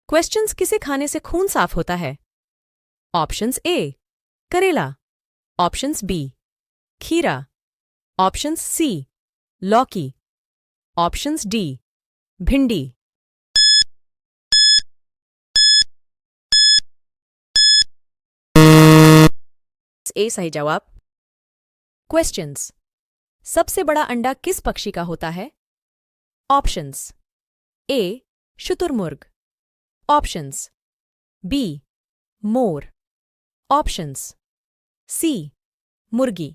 Questions किसे खाने से खून साफ होता है? ऑप्शंस ए करेला, ऑप्शंस बी खीरा, ऑप्शंस सी लौकी, ऑप्शंस डी भिंडी। ए सही जवाब। क्वेश्चंस सबसे बड़ा अंडा किस पक्षी का होता है? ऑप्शंस ए शुतुरमुर्ग, ऑप्शंस बी मोर, ऑप्शंस सी मुर्गी,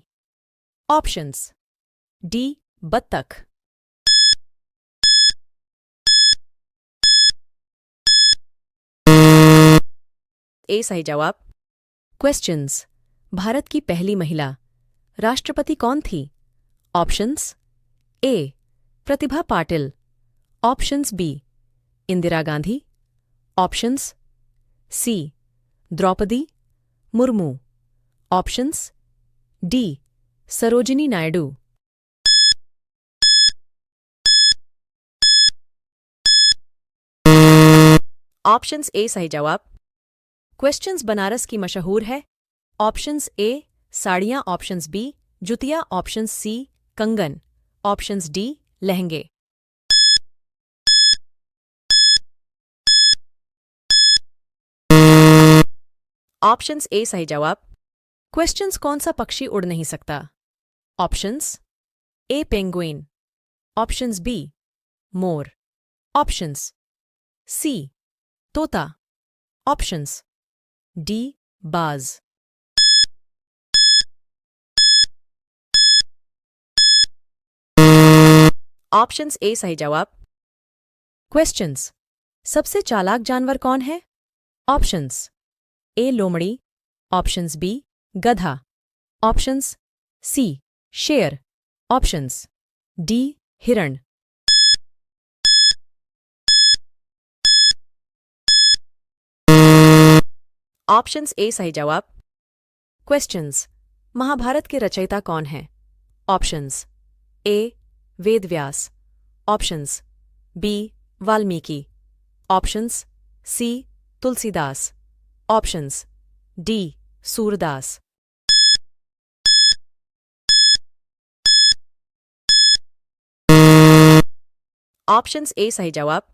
ऑप्शंस डी बत्तख। ए सही जवाब। क्वेश्चंस भारत की पहली महिला राष्ट्रपति कौन थी? Options A Pratibha Patil, options B Indira Gandhi, options C Draupadi Murmu, options D Sarojini Naidu. Options ए सही जवाब। क्वेश्चंस बनारस की मशहूर है? ऑप्शंस ए साड़ियां, ऑप्शंस बी जुतियां, ऑप्शंस सी कंगन, ऑप्शंस डी लहंगे। ऑप्शंस ए सही जवाब। क्वेश्चंस कौन सा पक्षी उड़ नहीं सकता? Options a penguin, options b मोर, ऑप्शंस सी तोता, ऑप्शंस डी बाज। ऑप्शंस ए सही जवाब। क्वेश्चंस सबसे चालाक जानवर कौन है? ऑप्शंस ए लोमड़ी, ऑप्शंस बी गधा, ऑप्शंस सी शेर, ऑप्शंस डी हिरण। ऑप्शंस ए सही जवाब। क्वेश्चंस महाभारत के रचयिता कौन हैं? Options A Vedvyas, options B Valmiki, options C Tulsidas, options D Surdas. Options ए सही जवाब।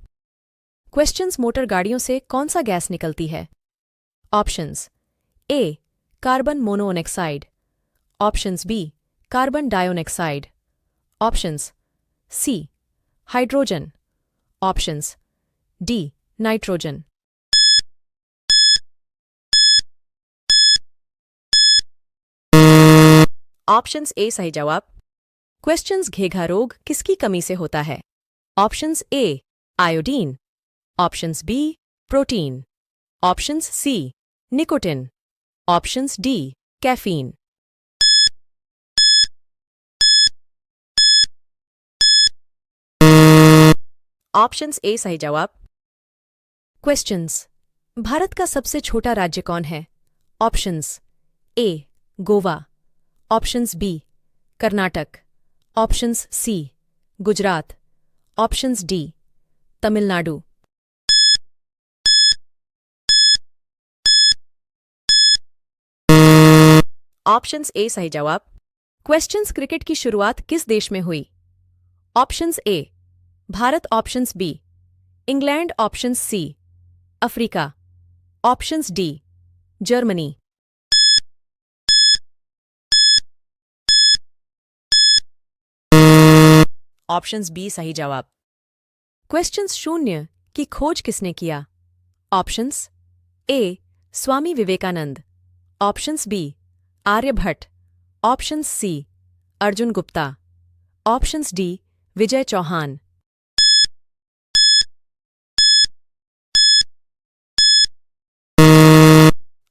क्वेश्चंस मोटर गाड़ियों से कौन सा गैस निकलती है? Options A carbon monoxide, options B carbon dioxide, options C hydrogen, options D nitrogen. Options ए सही जवाब। क्वेश्चंस घेघा रोग किसकी कमी से होता है? Options A iodine, options B protein, options C nicotine, options D caffeine. Options ए सही जवाब। क्वेश्चंस भारत का सबसे छोटा राज्य कौन है? ऑप्शंस ए Goa, options B Karnataka, options C Gujarat, options D Tamil Nadu. Options ए सही जवाब। क्वेश्चंस क्रिकेट की शुरुआत किस देश में हुई? ऑप्शंस ए Bharat, options B England, options C Africa, options D Germany. Options B सही जवाब। क्वेश्चंस शून्य की खोज किसने किया? Options A Swami Vivekananda, options B Aryabhata, options C Arjun Gupta, options D Vijay Chauhan.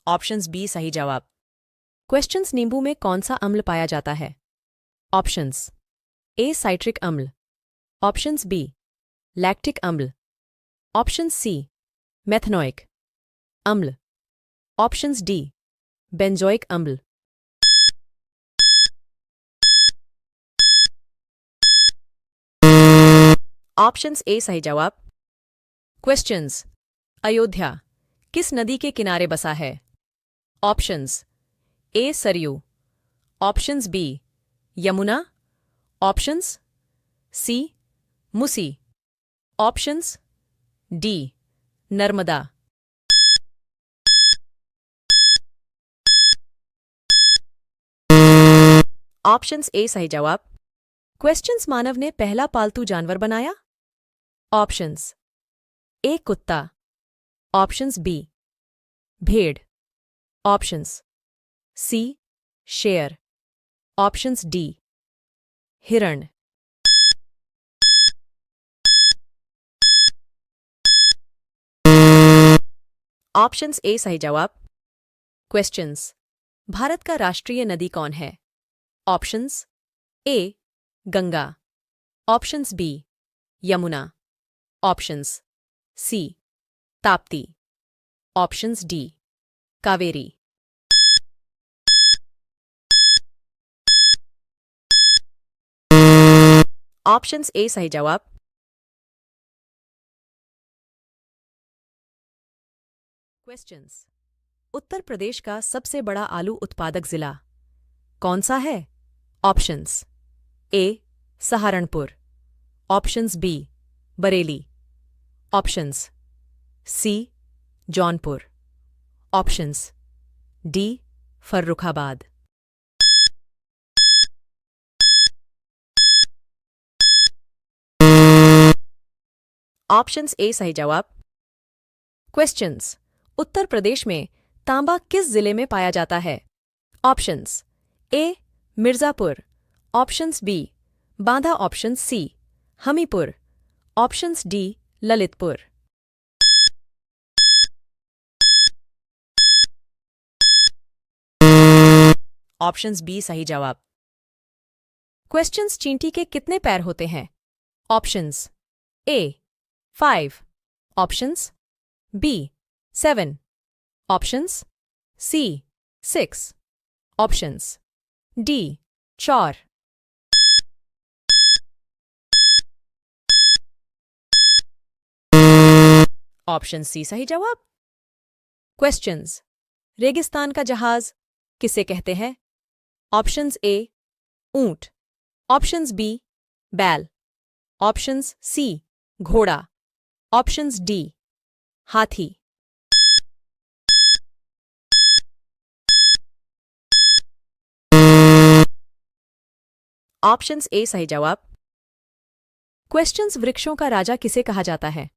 Options B सही जवाब। क्वेश्चंस नींबू में कौन सा अम्ल पाया जाता है? ऑप्शंस ए साइट्रिक अम्ल, ऑप्शंस बी लैक्टिक अम्ल, ऑप्शंस सी मेथनोइक अम्ल, ऑप्शंस डी बेंजोइक अम्ल। ऑप्शंस ए सही जवाब। क्वेश्चंस अयोध्या किस नदी के किनारे बसा है? Options a Sarayu, options B Yamuna, options c Musi, options d Narmada. Options ए सही जवाब। क्वेश्चंस मानव ने पहला पालतू जानवर बनाया? ऑप्शंस ए कुत्ता, ऑप्शंस बी भेड़, ऑप्शंस सी शेर, ऑप्शंस डी हिरण। ऑप्शंस ए सही जवाब। क्वेश्चंस भारत का राष्ट्रीय नदी कौन है? Options A Ganga, options B Yamuna, options C Tapti, options D Kaveri. Options ए सही जवाब। क्वेश्चंस उत्तर प्रदेश का सबसे बड़ा आलू उत्पादक जिला कौन सा है? Options A Saharanpur, options B Bareilly, options C Jaunpur, options D Farrukhabad. Options ए सही जवाब। क्वेश्चंस उत्तर प्रदेश में तांबा किस जिले में पाया जाता है? Options A Mirzapur, options B Banda, options C Hamirpur, options D Lalitpur. Options B सही जवाब। क्वेश्चंस चींटी के कितने पैर होते हैं? Options A 5, options B 7, options C 6, options D 4। Option सी सही जवाब। क्वेश्चंस रेगिस्तान का जहाज किसे कहते हैं? ऑप्शंस ए ऊंट, ऑप्शंस बी बैल, ऑप्शंस सी घोड़ा, ऑप्शंस डी हाथी। ऑप्शंस ए सही जवाब। क्वेश्चंस वृक्षों का राजा किसे कहा जाता है?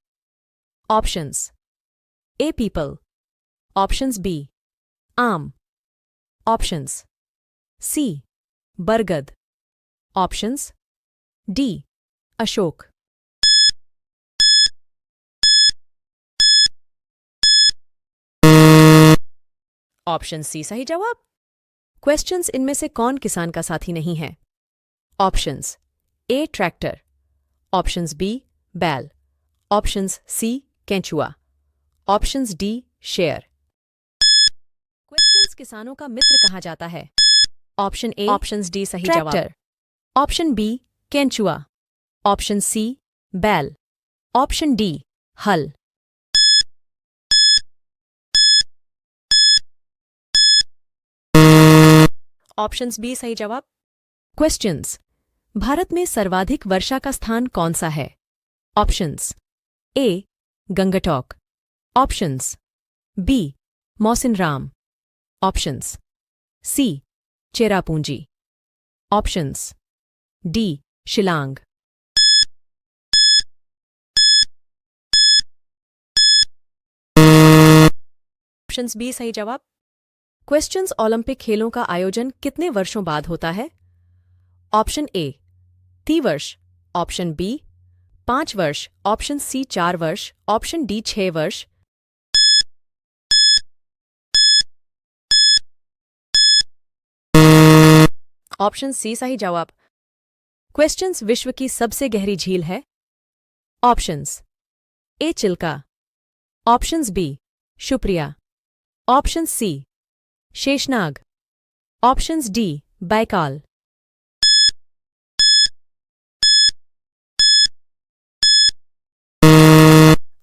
ऑप्शंस ए पीपल, ऑप्शंस बी आम, ऑप्शंस सी बरगद, ऑप्शंस डी अशोक। ऑप्शन सी सही जवाब। क्वेश्चंस इनमें से कौन किसान का साथी नहीं है? Options A tractor, options B बैल, ऑप्शंस सी केंचुआ, ऑप्शंस डी शेर। क्वेश्चंस किसानों का मित्र कहा जाता है? ऑप्शन ए ऑप्शंस डी सही जवाब, ऑप्शन बी केंचुआ, ऑप्शन सी बैल, ऑप्शन डी हल। ऑप्शंस बी सही जवाब। क्वेश्चंस भारत में सर्वाधिक वर्षा का स्थान कौन सा है? Options A Gangtok, options B Mawsynram, options C Cherrapunji, options D Shillong. Options B सही जवाब। क्वेश्चंस ओलंपिक खेलों का आयोजन कितने वर्षों बाद होता है? ऑप्शन ए 3 वर्ष, ऑप्शन बी 5 वर्ष, ऑप्शन सी 4 वर्ष, ऑप्शन डी 6 वर्ष। ऑप्शन सी सही जवाब। क्वेश्चंस विश्व की सबसे गहरी झील है? Options a Chilka, options b Shupriya, option c Sheshnag, options d Baikal.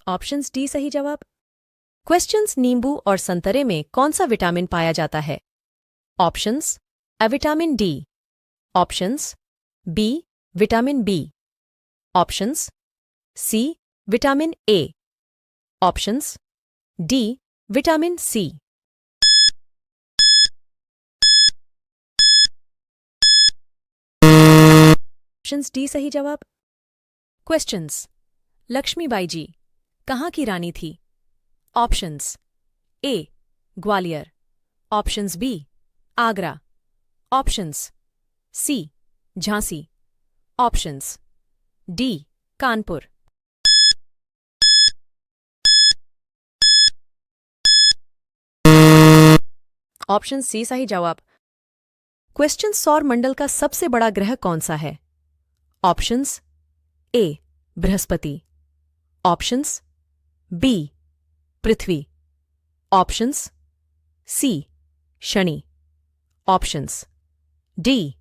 Options D सही जवाब। क्वेश्चंस नींबू और संतरे में कौन सा विटामिन पाया जाता है? Options A vitamin D, options B vitamin B, options C vitamin A, options D vitamin C. Options D सही जवाब। क्वेश्चंस लक्ष्मीबाई जी कहाँ की रानी थी? Options A Gwalior, options B Agra, options C Jhansi, options D Kanpur. Option सी सही जवाब। क्वेश्चन सौर मंडल का सबसे बड़ा ग्रह कौन सा है? ऑप्शंस ए बृहस्पति, ऑप्शंस बी पृथ्वी, ऑप्शंस सी शनि, ऑप्शंस डी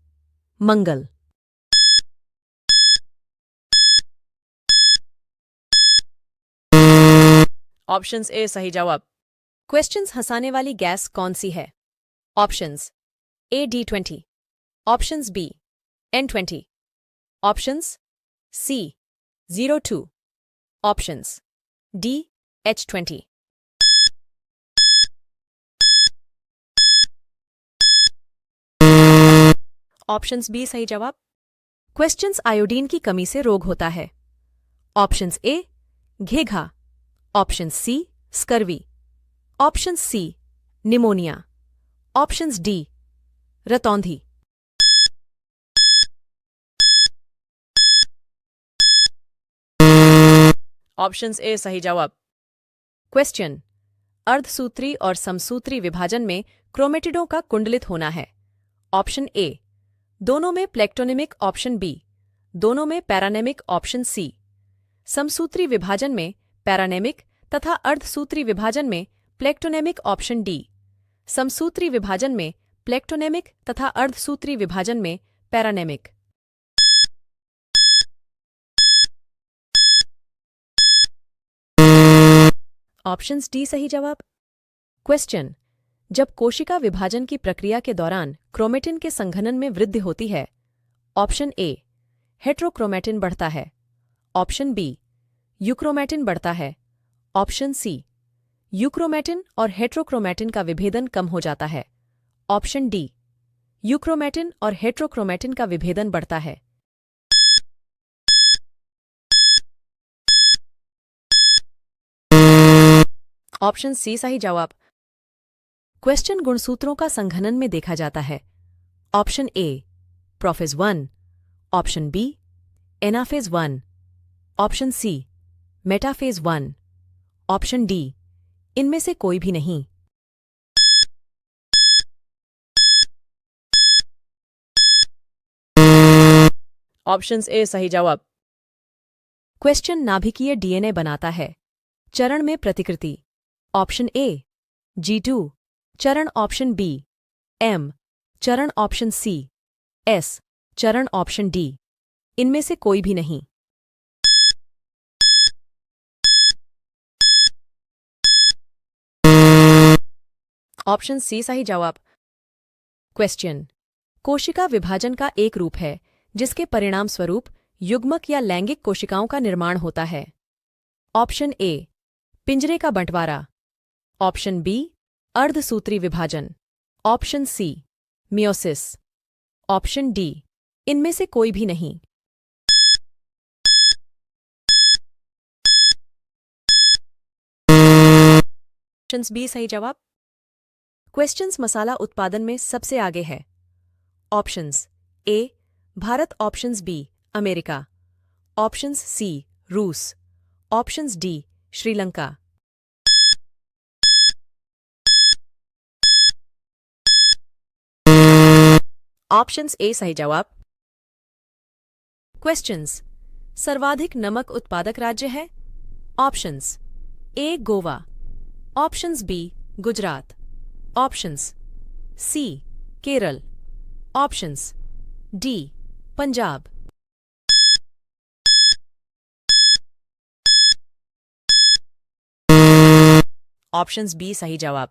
मंगल। ऑप्शंस ए सही जवाब। क्वेश्चंस हंसाने वाली गैस कौन सी है? Options A D20, options B N20, options C 02, options D H20। Options B सही जवाब। क्वेश्चंस आयोडीन की कमी से रोग होता है। ऑप्शंस ए घेघा, option c scurvy, option c pneumonia, options d रतौंधी। ऑप्शंस ए सही जवाब। क्वेश्चन अर्धसूत्री और समसूत्री विभाजन में क्रोमेटिडों का कुंडलित होना है। ऑप्शन ए दोनों में प्लेक्टोनेमिक, ऑप्शन बी दोनों में पैरानेमिक, ऑप्शन सी समसूत्री विभाजन में पैरानेमिक तथा अर्धसूत्री विभाजन में प्लेक्टोनेमिक, ऑप्शन डी समसूत्री विभाजन में प्लेक्टोनेमिक तथा अर्धसूत्री विभाजन में पैरानेमिक। ऑप्शंस डी सही जवाब। क्वेश्चन जब कोशिका विभाजन की प्रक्रिया के दौरान क्रोमेटिन के संघनन में वृद्धि होती है। ऑप्शन ए हेट्रोक्रोमेटिन बढ़ता है, ऑप्शन बी यूक्रोमेटिन बढ़ता है, ऑप्शन सी यूक्रोमेटिन और हेट्रोक्रोमेटिन का विभेदन कम हो जाता है, ऑप्शन डी यूक्रोमेटिन और हेट्रोक्रोमेटिन का विभेदन बढ़ता है। ऑप्शन सी सही जवाब। क्वेश्चन गुणसूत्रों का संघनन में देखा जाता है। Option A prophase 1, option B anaphase 1, option C metaphase 1, option D इनमें से कोई भी नहीं। ऑप्शंस ए सही जवाब। क्वेश्चन नाभिकीय डीएनए बनाता है। चरण में प्रतिकृति। ऑप्शन ए G2, चरण ऑप्शन बी M, चरण ऑप्शन सी S, चरण ऑप्शन डी इनमें से कोई भी नहीं। ऑप्शन सी सही जवाब। क्वेश्चन कोशिका विभाजन का एक रूप है जिसके परिणाम स्वरूप युग्मक या लैंगिक कोशिकाओं का निर्माण होता है। ऑप्शन ए पिंजरे का बंटवारा, ऑप्शन बी अर्धसूत्री विभाजन, option C meiosis, option D इनमें से कोई भी नहीं। ऑप्शंस बी सही जवाब। क्वेश्चंस मसाला उत्पादन में सबसे आगे है। ऑप्शंस ए Bharat, options b America, options c रूस, ऑप्शंस डी श्रीलंका। ऑप्शंस ए सही जवाब। क्वेश्चंस सर्वाधिक नमक उत्पादक राज्य है। ऑप्शंस ए Goa, options b Gujarat, options c Kerala, options d Punjab. Options B सही जवाब।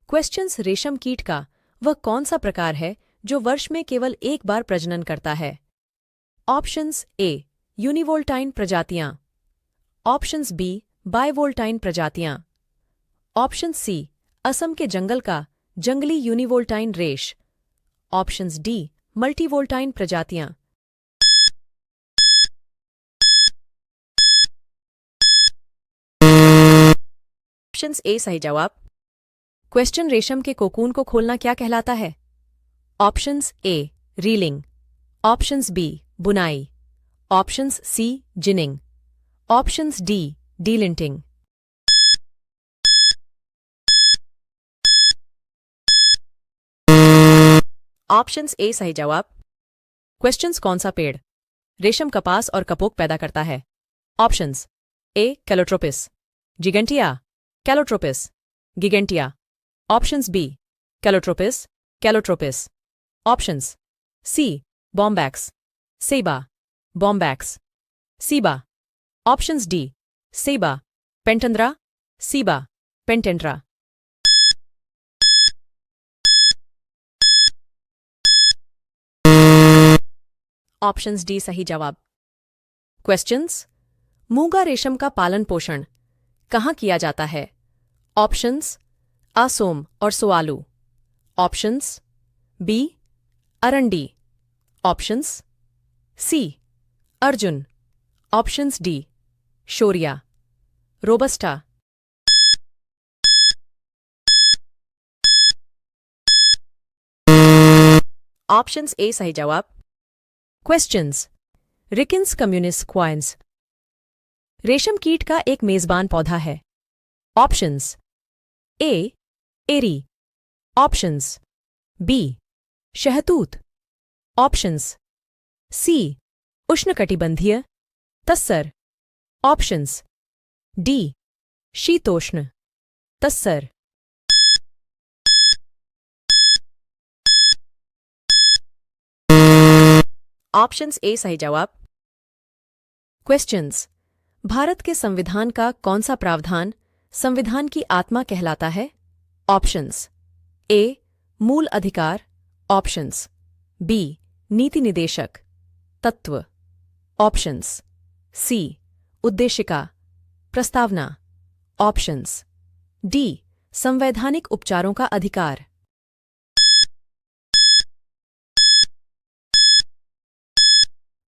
क्वेश्चंस रेशम कीट का वह कौन सा प्रकार है जो वर्ष में केवल एक बार प्रजनन करता है? ऑप्शंस ए यूनिवोल्टाइन प्रजातियां, ऑप्शंस बी बाइवोल्टाइन प्रजातियां, ऑप्शन सी असम के जंगल का जंगली यूनिवोल्टाइन रेश, ऑप्शंस डी मल्टीवोल्टाइन प्रजातियां। ऑप्शंस ए सही जवाब। क्वेश्चन रेशम के कोकून को खोलना क्या कहलाता है? Options a reeling, options b बुनाई, options c ginning, options d delinting. Options ए सही जवाब। क्वेश्चंस कौन सा पेड़ रेशम कपास और कपोक पैदा करता है? Options a calotropis, gigantea, calotropis, gigantea, options b calotropis, calotropis, options c bombax, ceiba, bombax, ceiba, options d ceiba, pentandra, Ziba, पेंटेंड्रा। Options D सही जवाब। क्वेश्चंस मूंगा रेशम का पालन पोषण कहाँ किया जाता है? ऑप्शंस असोम और सोआलू, ऑप्शंस बी अरंडी, ऑप्शंस सी अर्जुन, options d shorea, robusta. Options ए सही जवाब। क्वेश्चंस रिकिन्स कम्युनिस क्वाइंस रेशम कीट का एक मेजबान पौधा है। Options A eri, options B शहतूत, ऑप्शंस सी उष्णकटिबंधीय तस्सर, ऑप्शंस डी शीतोष्ण तस्सर। ऑप्शंस ए सही जवाब। क्वेश्चंस भारत के संविधान का कौन सा प्रावधान संविधान की आत्मा कहलाता है? ऑप्शंस ए मूल अधिकार, ऑप्शंस बी नीति निदेशक तत्व, ऑप्शंस सी उद्देशिका प्रस्तावना, ऑप्शंस डी संवैधानिक उपचारों का अधिकार।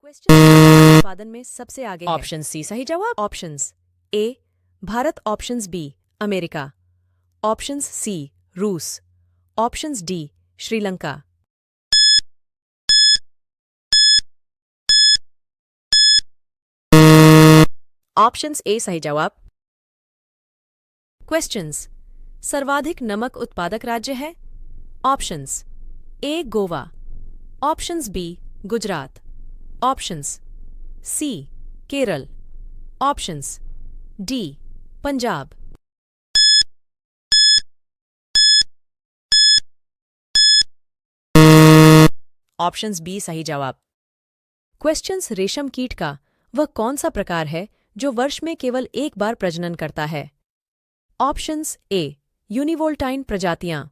क्वेश्चन उत्पादन में सबसे आगे है। ऑप्शन सी सही जवाब। ऑप्शंस ए Bharat, options b America, options c रूस, ऑप्शंस डी श्रीलंका। ऑप्शंस ए सही जवाब। क्वेश्चंस सर्वाधिक नमक उत्पादक राज्य है? ऑप्शंस ए Goa, options b Gujarat, options c Kerala, options d Punjab. Options B सही जवाब। क्वेश्चंस रेशम कीट का वह कौन सा प्रकार है जो वर्ष में केवल एक बार प्रजनन करता है? ऑप्शंस ए यूनिवोल्टाइन प्रजातियां,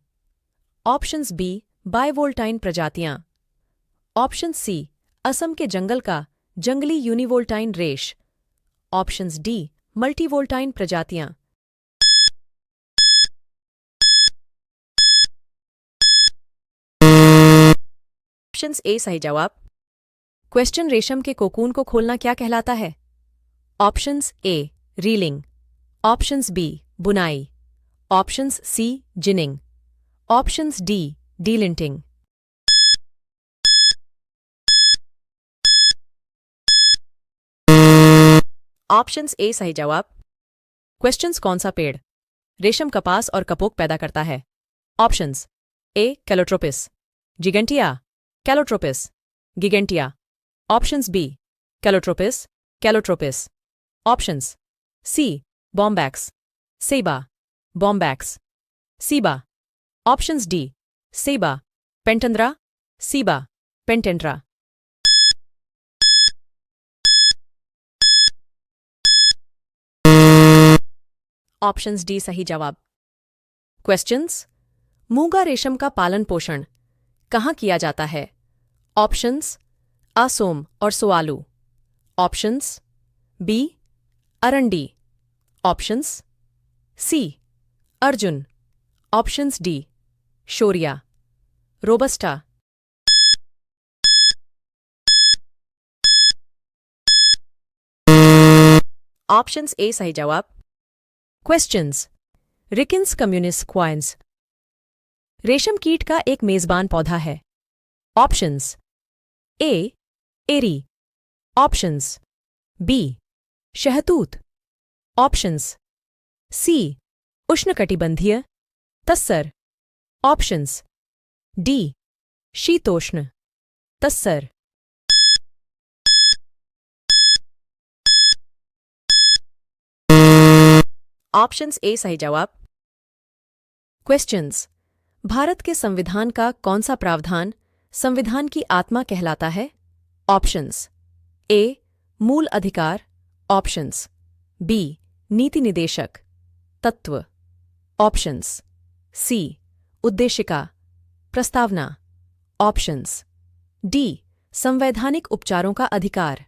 ऑप्शंस बी बाइवोल्टाइन प्रजातियां, ऑप्शन सी असम के जंगल का जंगली यूनिवोल्टाइन रेश, ऑप्शंस डी मल्टीवोल्टाइन प्रजातियां। ऑप्शंस ए सही जवाब। क्वेश्चन रेशम के कोकून को खोलना क्या कहलाता है? Options a reeling, options b बुनाई, options c ginning, options d delinting. Options ए सही जवाब। क्वेश्चंस कौन सा पेड़ रेशम कपास और कपोक पैदा करता है? Options a calotropis, gigantea, calotropis, gigantea, options b calotropis, calotropis, options c bombax, ceiba, bombax, ceiba, options d ceiba, pentandra, Ziba, पेंटेंड्रा। Options D सही जवाब। क्वेश्चंस। मूंगा रेशम का पालन पोषण कहाँ किया जाता है? ऑप्शंस असोम और सोआलू। ऑप्शंस बी अरंडी। ऑप्शंस सी अर्जुन। Options d shorea robusta. Options ए सही जवाब। क्वेश्चंस। रिकिन्स कम्युनिस क्वाइंस रेशम कीट का एक मेजबान पौधा है। Options A eri. Options B शहतूत। ऑप्शंस सी उष्णकटिबंधीय तस्सर। ऑप्शंस डी शीतोष्ण तस्सर। ऑप्शंस ए सही जवाब। क्वेश्चंस। भारत के संविधान का कौन सा प्रावधान संविधान की आत्मा कहलाता है? ऑप्शंस ए मूल अधिकार। ऑप्शंस बी नीति निदेशक तत्व। ऑप्शंस सी उद्देशिका प्रस्तावना। ऑप्शंस डी संवैधानिक उपचारों का अधिकार।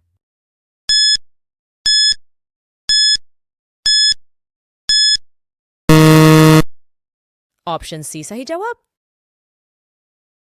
ऑप्शन सी सही जवाब।